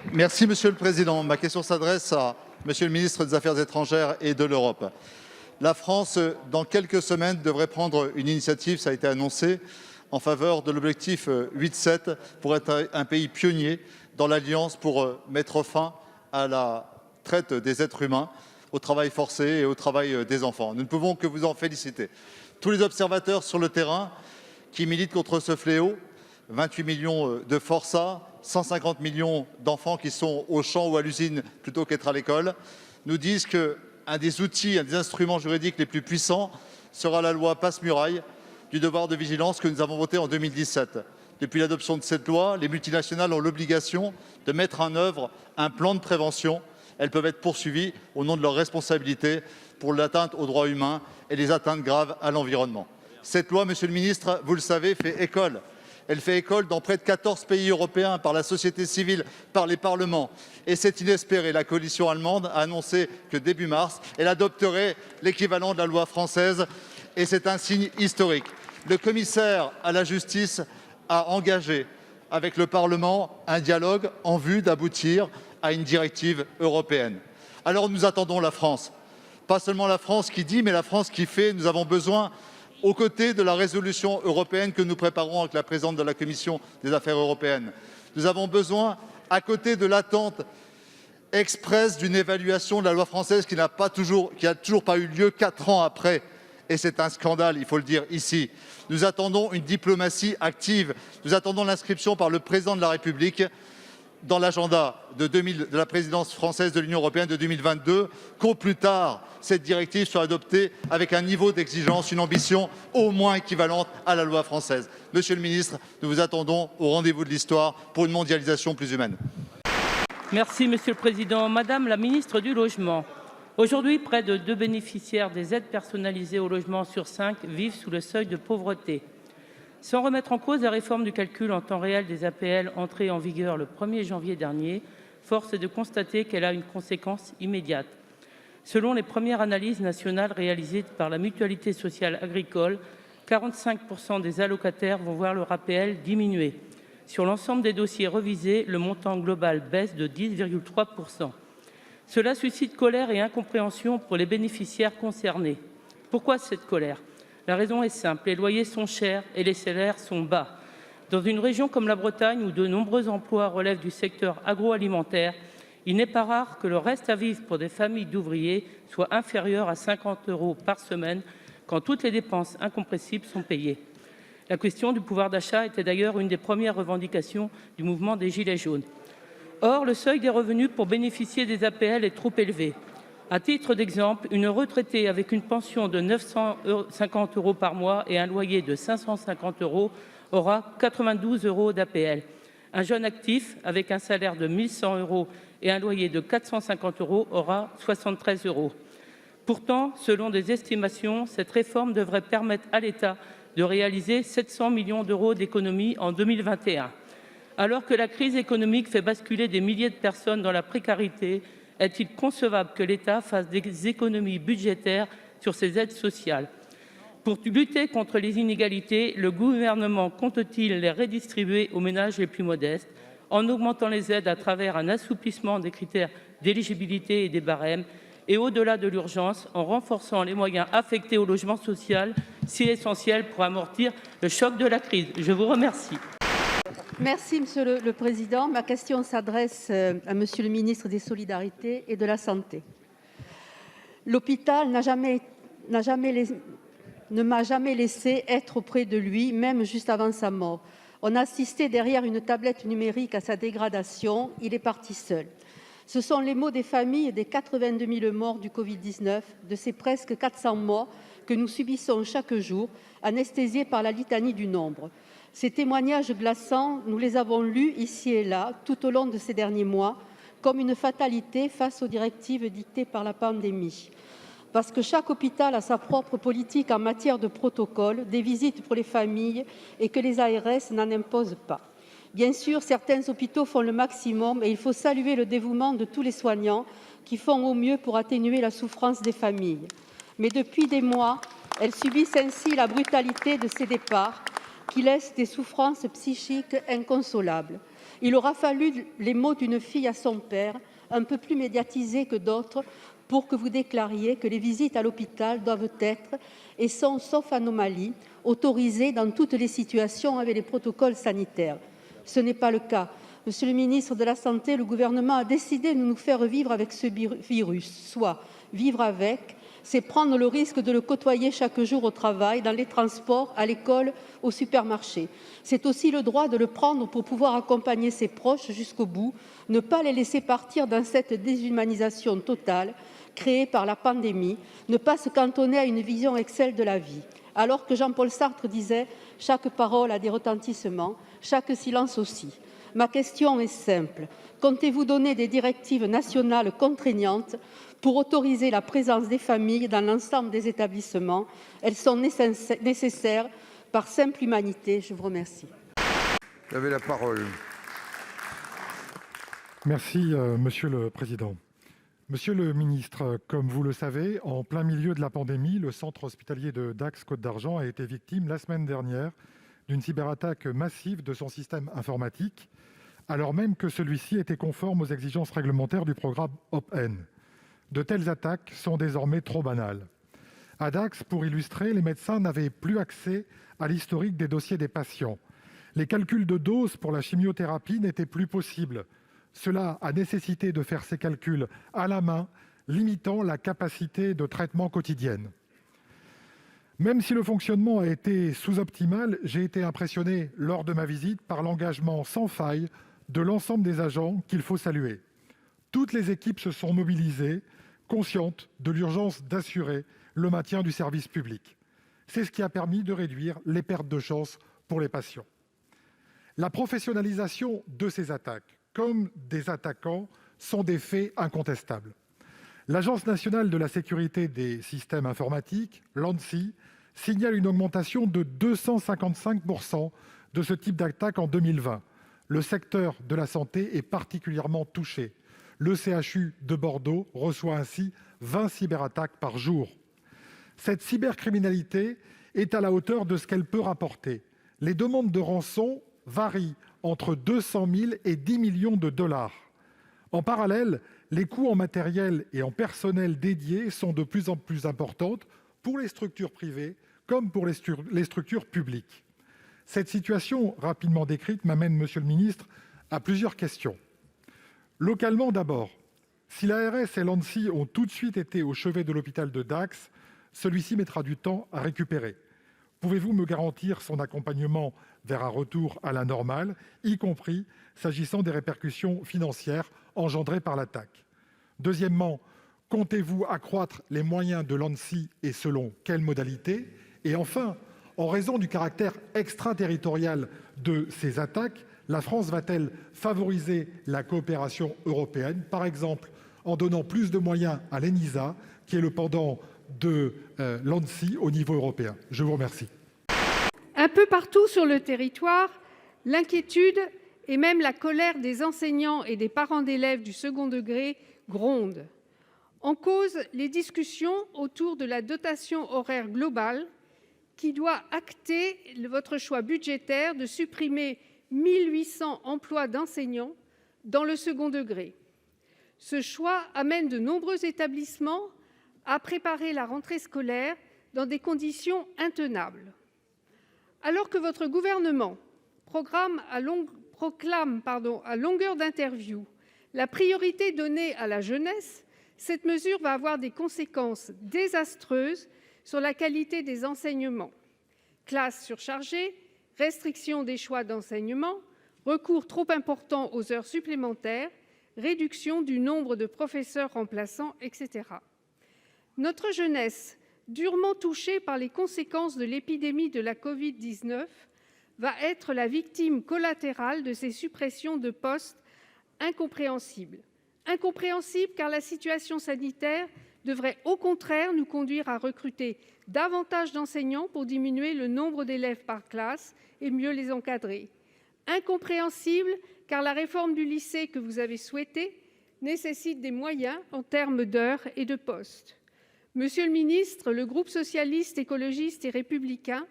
Merci Monsieur le Président. Ma question s'adresse à Monsieur le ministre des Affaires étrangères et de l'Europe. La France, dans quelques semaines, devrait prendre une initiative, ça a été annoncé, en faveur de l'objectif 8-7 pour être un pays pionnier dans l'Alliance pour mettre fin à la traite des êtres humains, au travail forcé et au travail des enfants. Nous ne pouvons que vous en féliciter. Tous les observateurs sur le terrain qui militent contre ce fléau, 28 millions de forçats, 150 millions d'enfants qui sont au champ ou à l'usine plutôt qu'être à l'école, nous disent qu'un des outils, un des instruments juridiques les plus puissants sera la loi Passe-Muraille du devoir de vigilance que nous avons voté en 2017. Depuis l'adoption de cette loi, les multinationales ont l'obligation de mettre en œuvre un plan de prévention. Elles peuvent être poursuivies au nom de leurs responsabilités pour l'atteinte aux droits humains et les atteintes graves à l'environnement. Cette loi, Monsieur le ministre, vous le savez, fait école. Elle fait école dans près de 14 pays européens, par la société civile, par les parlements. Et c'est inespéré. La coalition allemande a annoncé que début mars, elle adopterait l'équivalent de la loi française. Et c'est un signe historique. Le commissaire à la justice a engagé avec le Parlement un dialogue en vue d'aboutir à une directive européenne. Alors nous attendons la France. Pas seulement la France qui dit, mais la France qui fait. Nous avons besoin, aux côtés de la résolution européenne que nous préparons avec la présidente de la Commission des affaires européennes, nous avons besoin, à côté de l'attente expresse d'une évaluation de la loi française qui n'a toujours pas eu lieu 4 ans après, et c'est un scandale, il faut le dire ici. Nous attendons une diplomatie active, nous attendons l'inscription par le président de la République dans l'agenda de la présidence française de l'Union européenne de 2022, qu'au plus tard, cette directive soit adoptée avec un niveau d'exigence, une ambition au moins équivalente à la loi française. Monsieur le ministre, nous vous attendons au rendez-vous de l'histoire pour une mondialisation plus humaine. Merci, Monsieur le Président. Madame la ministre du Logement, aujourd'hui, près de 2 bénéficiaires des aides personnalisées au logement sur 5 vivent sous le seuil de pauvreté. Sans remettre en cause la réforme du calcul en temps réel des APL entrée en vigueur le 1er janvier dernier, force est de constater qu'elle a une conséquence immédiate. Selon les premières analyses nationales réalisées par la Mutualité sociale agricole, 45% des allocataires vont voir leur APL diminuer. Sur l'ensemble des dossiers revisés, le montant global baisse de 10,3%. Cela suscite colère et incompréhension pour les bénéficiaires concernés. Pourquoi cette colère ? La raison est simple, les loyers sont chers et les salaires sont bas. Dans une région comme la Bretagne, où de nombreux emplois relèvent du secteur agroalimentaire, il n'est pas rare que le reste à vivre pour des familles d'ouvriers soit inférieur à 50 € par semaine, quand toutes les dépenses incompressibles sont payées. La question du pouvoir d'achat était d'ailleurs une des premières revendications du mouvement des Gilets jaunes. Or, le seuil des revenus pour bénéficier des APL est trop élevé. À titre d'exemple, une retraitée avec une pension de 950 € par mois et un loyer de 550 € aura 92 € d'APL. Un jeune actif avec un salaire de 1 100 € et un loyer de 450 € aura 73 €. Pourtant, selon des estimations, cette réforme devrait permettre à l'État de réaliser 700 millions d'euros d'économies en 2021. Alors que la crise économique fait basculer des milliers de personnes dans la précarité, est-il concevable que l'État fasse des économies budgétaires sur ses aides sociales ? Pour lutter contre les inégalités, le gouvernement compte-t-il les redistribuer aux ménages les plus modestes en augmentant les aides à travers un assouplissement des critères d'éligibilité et des barèmes et, au-delà de l'urgence, en renforçant les moyens affectés au logement social, si essentiel pour amortir le choc de la crise ? Je vous remercie. Merci, Monsieur le Président. Ma question s'adresse à Monsieur le ministre des Solidarités et de la Santé. L'hôpital ne m'a jamais laissé être auprès de lui, même juste avant sa mort. On a assisté derrière une tablette numérique à sa dégradation. Il est parti seul. Ce sont les mots des familles des 82 000 morts du Covid-19, de ces presque 400 morts que nous subissons chaque jour, anesthésiés par la litanie du nombre. Ces témoignages glaçants, nous les avons lus ici et là tout au long de ces derniers mois, comme une fatalité face aux directives dictées par la pandémie. Parce que chaque hôpital a sa propre politique en matière de protocole, des visites pour les familles et que les ARS n'en imposent pas. Bien sûr, certains hôpitaux font le maximum et il faut saluer le dévouement de tous les soignants qui font au mieux pour atténuer la souffrance des familles. Mais depuis des mois, elles subissent ainsi la brutalité de ces départs qui laissent des souffrances psychiques inconsolables. Il aura fallu les mots d'une fille à son père, un peu plus médiatisés que d'autres, pour que vous déclariez que les visites à l'hôpital doivent être et sont, sauf anomalie, autorisées dans toutes les situations avec les protocoles sanitaires. Ce n'est pas le cas. Monsieur le ministre de la Santé, le Gouvernement a décidé de nous faire vivre avec ce virus. Soit vivre avec, c'est prendre le risque de le côtoyer chaque jour au travail, dans les transports, à l'école, au supermarché. C'est aussi le droit de le prendre pour pouvoir accompagner ses proches jusqu'au bout, ne pas les laisser partir dans cette déshumanisation totale créée par la pandémie, ne pas se cantonner à une vision Excel de la vie. Alors que Jean-Paul Sartre disait « chaque parole a des retentissements, chaque silence aussi ». Ma question est simple. Comptez-vous donner des directives nationales contraignantes pour autoriser la présence des familles dans l'ensemble des établissements? Elles sont nécessaires par simple humanité. Je vous remercie. Vous avez la parole. Merci, Monsieur le Président. Monsieur le ministre, comme vous le savez, en plein milieu de la pandémie, le centre hospitalier de Dax-Côte d'Argent a été victime la semaine dernière d'une cyberattaque massive de son système informatique, alors même que celui-ci était conforme aux exigences réglementaires du programme OPN. De telles attaques sont désormais trop banales. À Dax, pour illustrer, les médecins n'avaient plus accès à l'historique des dossiers des patients. Les calculs de doses pour la chimiothérapie n'étaient plus possibles. Cela a nécessité de faire ces calculs à la main, limitant la capacité de traitement quotidienne. Même si le fonctionnement a été sous-optimal, j'ai été impressionné lors de ma visite par l'engagement sans faille de l'ensemble des agents qu'il faut saluer. Toutes les équipes se sont mobilisées, conscientes de l'urgence d'assurer le maintien du service public. C'est ce qui a permis de réduire les pertes de chance pour les patients. La professionnalisation de ces attaques, comme des attaquants, sont des faits incontestables. L'Agence nationale de la sécurité des systèmes informatiques, l'ANSSI, signale une augmentation de 255% de ce type d'attaque en 2020. Le secteur de la santé est particulièrement touché. Le CHU de Bordeaux reçoit ainsi 20 cyberattaques par jour. Cette cybercriminalité est à la hauteur de ce qu'elle peut rapporter. Les demandes de rançon varient entre 200 000 et 10 millions de dollars. En parallèle, les coûts en matériel et en personnel dédiés sont de plus en plus importants pour les structures privées comme pour les structures publiques. Cette situation rapidement décrite m'amène, Monsieur le ministre, à plusieurs questions. Localement d'abord, si l'ARS et l'ANSSI ont tout de suite été au chevet de l'hôpital de Dax, celui-ci mettra du temps à récupérer. Pouvez-vous me garantir son accompagnement vers un retour à la normale, y compris s'agissant des répercussions financières engendrées par l'attaque? Deuxièmement, comptez-vous accroître les moyens de l'ANSSI et selon quelles modalités? Et enfin, en raison du caractère extraterritorial de ces attaques, la France va-t-elle favoriser la coopération européenne, par exemple en donnant plus de moyens à l'ENISA, qui est le pendant de l'ANSSI au niveau européen? Je vous remercie. Un peu partout sur le territoire, l'inquiétude et même la colère des enseignants et des parents d'élèves du second degré grondent. En cause, les discussions autour de la dotation horaire globale qui doit acter votre choix budgétaire de supprimer 1 800 emplois d'enseignants dans le second degré. Ce choix amène de nombreux établissements à préparer la rentrée scolaire dans des conditions intenables. Alors que votre gouvernement proclame à longueur d'interview la priorité donnée à la jeunesse, cette mesure va avoir des conséquences désastreuses sur la qualité des enseignements. Classes surchargées, restriction des choix d'enseignement, recours trop important aux heures supplémentaires, réduction du nombre de professeurs remplaçants, etc. Notre jeunesse, durement touchée par les conséquences de l'épidémie de la Covid-19, va être la victime collatérale de ces suppressions de postes incompréhensibles. Incompréhensibles car la situation sanitaire devrait au contraire nous conduire à recruter davantage d'enseignants pour diminuer le nombre d'élèves par classe et mieux les encadrer. Incompréhensibles car la réforme du lycée que vous avez souhaitée nécessite des moyens en termes d'heures et de postes. Monsieur le ministre, le groupe socialiste, écologiste et républicain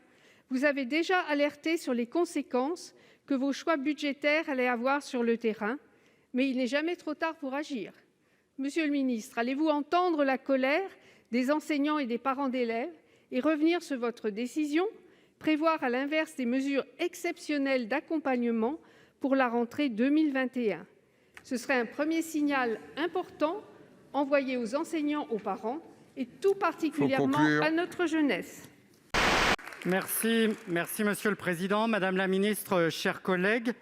vous avez déjà alerté sur les conséquences que vos choix budgétaires allaient avoir sur le terrain, mais il n'est jamais trop tard pour agir. Monsieur le ministre, allez-vous entendre la colère des enseignants et des parents d'élèves et revenir sur votre décision, prévoir à l'inverse des mesures exceptionnelles d'accompagnement pour la rentrée 2021 ? Ce serait un premier signal important envoyé aux enseignants, aux parents et tout particulièrement à notre jeunesse. Merci, Monsieur le Président. Madame la ministre, chers collègues,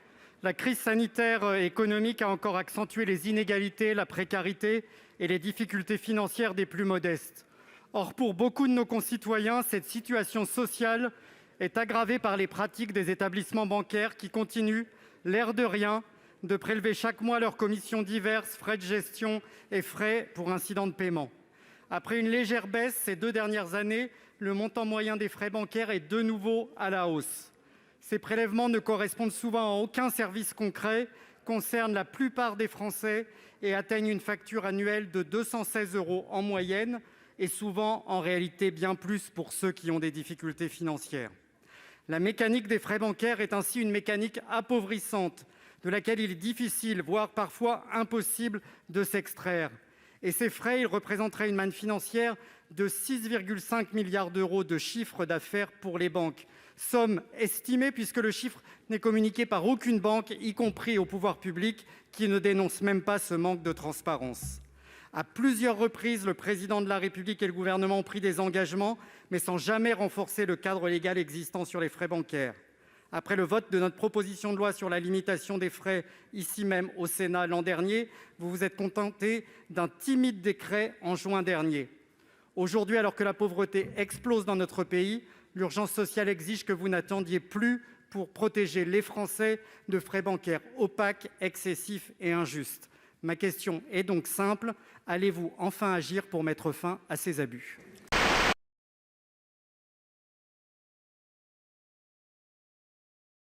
la crise sanitaire et économique a encore accentué les inégalités, la précarité et les difficultés financières des plus modestes. Or, pour beaucoup de nos concitoyens, cette situation sociale est aggravée par les pratiques des établissements bancaires qui continuent, l'air de rien, de prélever chaque mois leurs commissions diverses, frais de gestion et frais pour incidents de paiement. Après une légère baisse ces 2 dernières années, le montant moyen des frais bancaires est de nouveau à la hausse. Ces prélèvements ne correspondent souvent à aucun service concret, concernent la plupart des Français et atteignent une facture annuelle de 216 € en moyenne, et souvent en réalité bien plus pour ceux qui ont des difficultés financières. La mécanique des frais bancaires est ainsi une mécanique appauvrissante, de laquelle il est difficile, voire parfois impossible, de s'extraire. Et ces frais, ils représenteraient une manne financière de 6,5 milliards d'euros de chiffre d'affaires pour les banques. Somme estimée puisque le chiffre n'est communiqué par aucune banque, y compris au pouvoir public, qui ne dénonce même pas ce manque de transparence. À plusieurs reprises, le Président de la République et le Gouvernement ont pris des engagements, mais sans jamais renforcer le cadre légal existant sur les frais bancaires. Après le vote de notre proposition de loi sur la limitation des frais, ici même au Sénat l'an dernier, vous vous êtes contenté d'un timide décret en juin dernier. Aujourd'hui, alors que la pauvreté explose dans notre pays, l'urgence sociale exige que vous n'attendiez plus pour protéger les Français de frais bancaires opaques, excessifs et injustes. Ma question est donc simple : allez-vous enfin agir pour mettre fin à ces abus ?